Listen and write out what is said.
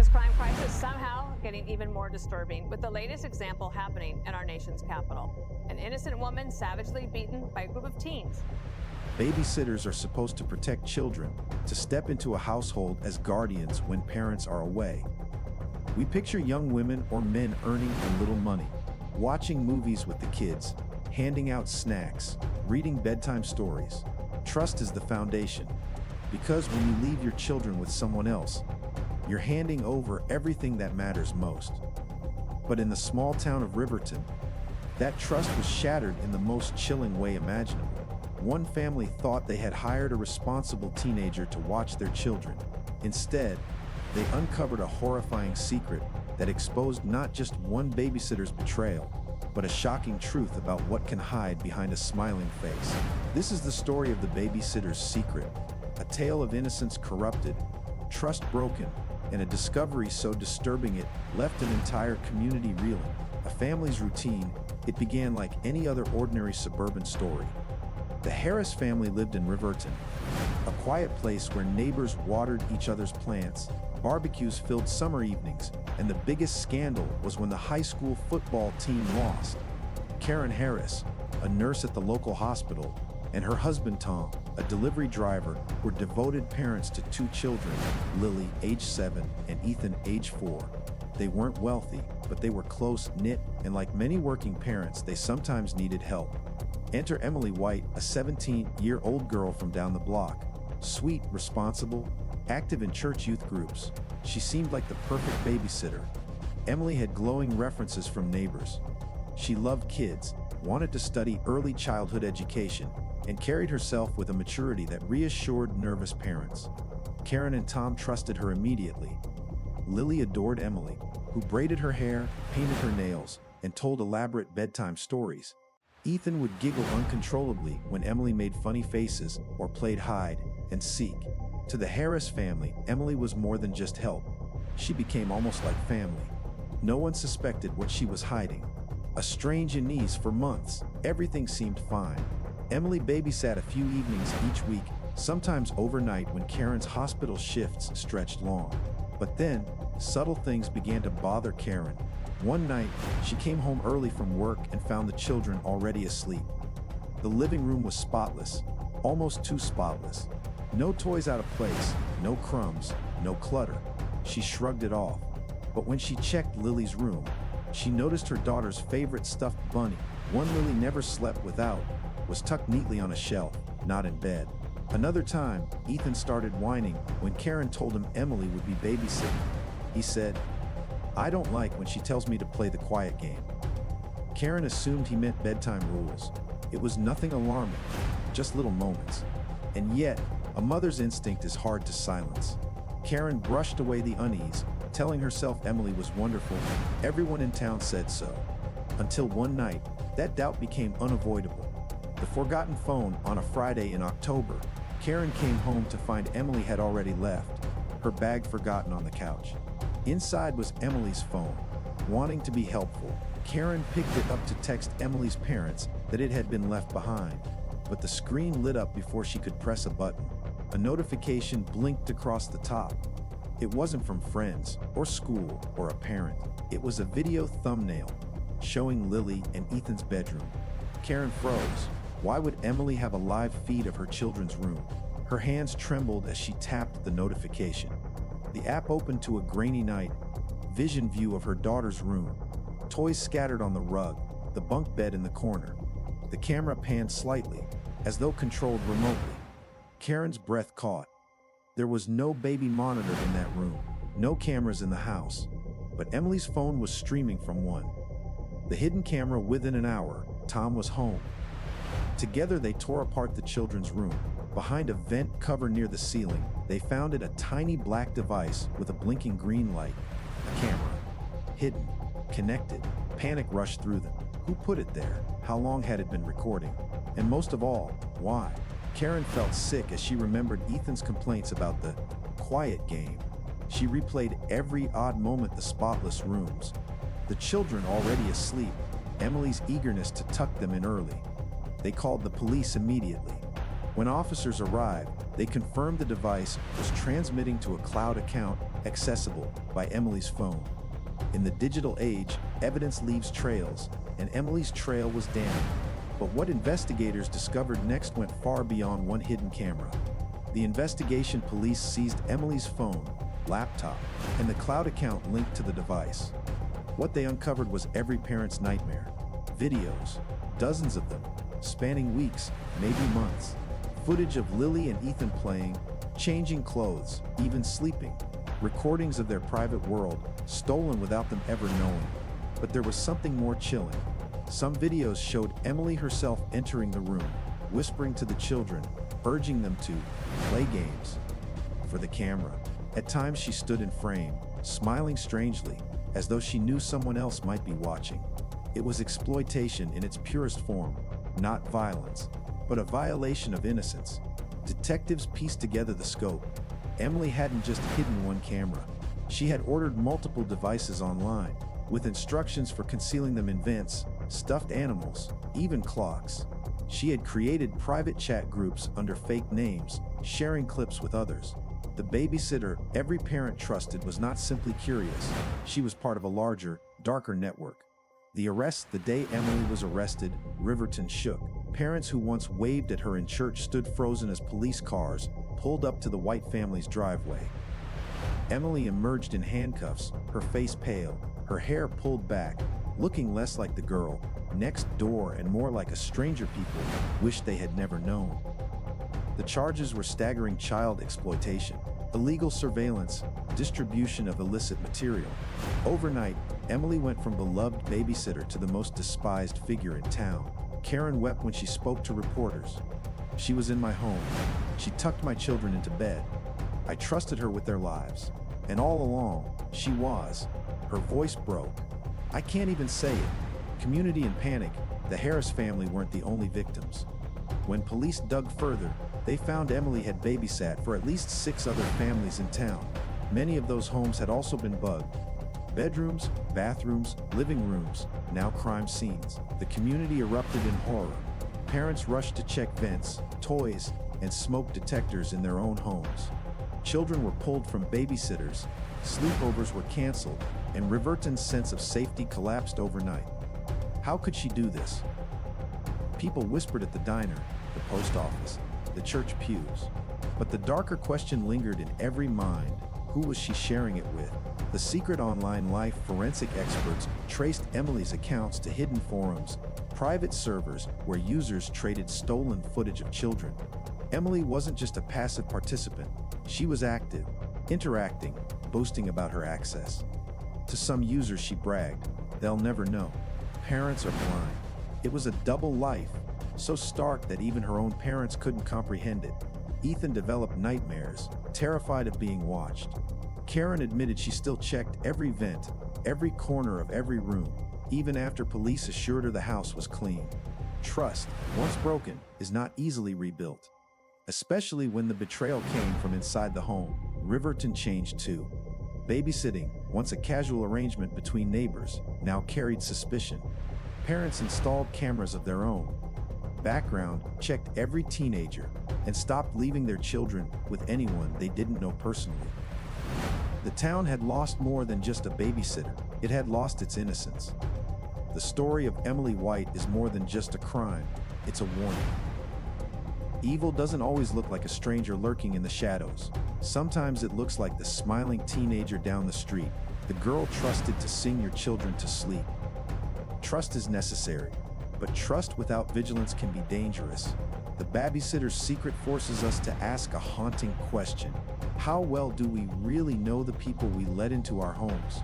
this crime crisis somehow getting even more disturbing, with the latest example happening in our nation's capital. An innocent woman savagely beaten by a group of teens. Babysitters are supposed to protect children, to step into a household as guardians when parents are away. We picture young women or men earning a little money, watching movies with the kids, handing out snacks, reading bedtime stories. Trust is the foundation, because when you leave your children with someone else, you're handing over everything that matters most. But in the small town of Riverton, that trust was shattered in the most chilling way imaginable. One family thought they had hired a responsible teenager to watch their children. Instead, they uncovered a horrifying secret that exposed not just one babysitter's betrayal, but a shocking truth about what can hide behind a smiling face. This is the story of the babysitter's secret, a tale of innocence corrupted, trust broken, and a discovery so disturbing it left an entire community reeling. A family's routine, it began like any other ordinary suburban story. The Harris family lived in Riverton, a quiet place where neighbors watered each other's plants, barbecues filled summer evenings, and the biggest scandal was when the high school football team lost. Karen Harris, a nurse at the local hospital, and her husband Tom, a delivery driver, were devoted parents to two children, Lily, age 7, and Ethan, age 4. They weren't wealthy, but they were close-knit, and like many working parents, they sometimes needed help. Enter Emily White, a 17-year-old girl from down the block. Sweet, responsible, active in church youth groups, she seemed like the perfect babysitter. Emily had glowing references from neighbors. She loved kids, wanted to study early childhood education, and carried herself with a maturity that reassured nervous parents. Karen and Tom trusted her immediately. Lily adored Emily, who braided her hair, painted her nails, and told elaborate bedtime stories. Ethan would giggle uncontrollably when Emily made funny faces or played hide and seek. To the Harris family, Emily was more than just help. She became almost like family. No one suspected what she was hiding. A strange unease for months, everything seemed fine. Emily babysat a few evenings each week, sometimes overnight when Karen's hospital shifts stretched long. But then, subtle things began to bother Karen. One night, she came home early from work and found the children already asleep. The living room was spotless, almost too spotless. No toys out of place, no crumbs, no clutter. She shrugged it off. But when she checked Lily's room, she noticed her daughter's favorite stuffed bunny, one Lily never slept without, was tucked neatly on a shelf, not in bed. Another time, Ethan started whining when Karen told him Emily would be babysitting. He said, "I don't like when she tells me to play the quiet game." Karen assumed he meant bedtime rules. It was nothing alarming, just little moments. And yet, a mother's instinct is hard to silence. Karen brushed away the unease, telling herself Emily was wonderful. Everyone in town said so. Until one night, that doubt became unavoidable. The forgotten phone on a Friday in October, Karen came home to find Emily had already left, her bag forgotten on the couch. Inside was Emily's phone. Wanting to be helpful, Karen picked it up to text Emily's parents that it had been left behind. But the screen lit up before she could press a button. A notification blinked across the top. It wasn't from friends, or school, or a parent. It was a video thumbnail showing Lily and Ethan's bedroom. Karen froze. Why would Emily have a live feed of her children's room? Her hands trembled as she tapped the notification. The app opened to a grainy night vision view of her daughter's room. Toys scattered on the rug, the bunk bed in the corner. The camera panned slightly, as though controlled remotely. Karen's breath caught. There was no baby monitor in that room, no cameras in the house, but Emily's phone was streaming from one. The hidden camera. Within an hour, Tom was home. Together they tore apart the children's room. Behind a vent cover near the ceiling, they found a tiny black device with a blinking green light. A camera. Hidden. Connected. Panic rushed through them. Who put it there? How long had it been recording? And most of all, why? Karen felt sick as she remembered Ethan's complaints about the quiet game. She replayed every odd moment: the spotless rooms, the children already asleep, Emily's eagerness to tuck them in early. They called the police immediately. When officers arrived, They confirmed the device was transmitting to a cloud account accessible by Emily's phone. In the digital age, evidence leaves trails, and Emily's trail was damned. But what investigators discovered next went far beyond one hidden camera. The investigation police seized Emily's phone, laptop, and the cloud account linked to the device. What they uncovered was every parent's nightmare. Videos, dozens of them, spanning weeks, maybe months. Footage of Lily and Ethan playing, changing clothes, even sleeping. Recordings of their private world, stolen without them ever knowing. But there was something more chilling. Some videos showed Emily herself entering the room, whispering to the children, urging them to play games for the camera. At times she stood in frame, smiling strangely, as though she knew someone else might be watching. It was exploitation in its purest form, not violence, but a violation of innocence. Detectives pieced together the scope. Emily hadn't just hidden one camera. She had ordered multiple devices online, with instructions for concealing them in vents, stuffed animals, even clocks. She had created private chat groups under fake names, sharing clips with others. The babysitter every parent trusted was not simply curious. She was part of a larger, darker network. The arrest the day Emily was arrested, Riverton shook. Parents who once waved at her in church stood frozen as police cars pulled up to the White family's driveway. Emily emerged in handcuffs, her face pale, her hair pulled back, looking less like the girl next door and more like a stranger people wished they had never known. The charges were staggering: child exploitation, illegal surveillance, distribution of illicit material. Overnight, Emily went from beloved babysitter to the most despised figure in town. Karen wept when she spoke to reporters. She was in my home. She tucked my children into bed. I trusted her with their lives. And all along, she was. Her voice broke. I can't even say it. Community in panic. The Harris family weren't the only victims. When police dug further, they found Emily had babysat for at least 6 other families in town. Many of those homes had also been bugged. Bedrooms, bathrooms, living rooms, now crime scenes. The community erupted in horror. Parents rushed to check vents, toys, and smoke detectors in their own homes. Children were pulled from babysitters, sleepovers were canceled, and Riverton's sense of safety collapsed overnight. How could she do this? People whispered at the diner, the post office, the church pews. But the darker question lingered in every mind. Who was she sharing it with? The secret online life forensic experts traced Emily's accounts to hidden forums, private servers where users traded stolen footage of children. Emily wasn't just a passive participant. She was active, interacting, boasting about her access. To some users she bragged, "They'll never know. Parents are blind." It was a double life, so stark that even her own parents couldn't comprehend it. Ethan developed nightmares, terrified of being watched. Karen admitted she still checked every vent, every corner of every room, even after police assured her the house was clean. Trust, once broken, is not easily rebuilt. Especially when the betrayal came from inside the home. Riverton changed too. Babysitting, once a casual arrangement between neighbors, now carried suspicion. Parents installed cameras of their own. Background checked every teenager and stopped leaving their children with anyone they didn't know personally. The town had lost more than just a babysitter. It had lost its innocence. The story of Emily White is more than just a crime. It's a warning. Evil doesn't always look like a stranger lurking in the shadows. Sometimes it looks like the smiling teenager down the street, the girl trusted to sing your children to sleep. Trust is necessary, but trust without vigilance can be dangerous. The Babysitter's secret forces us to ask a haunting question. How well do we really know the people we let into our homes?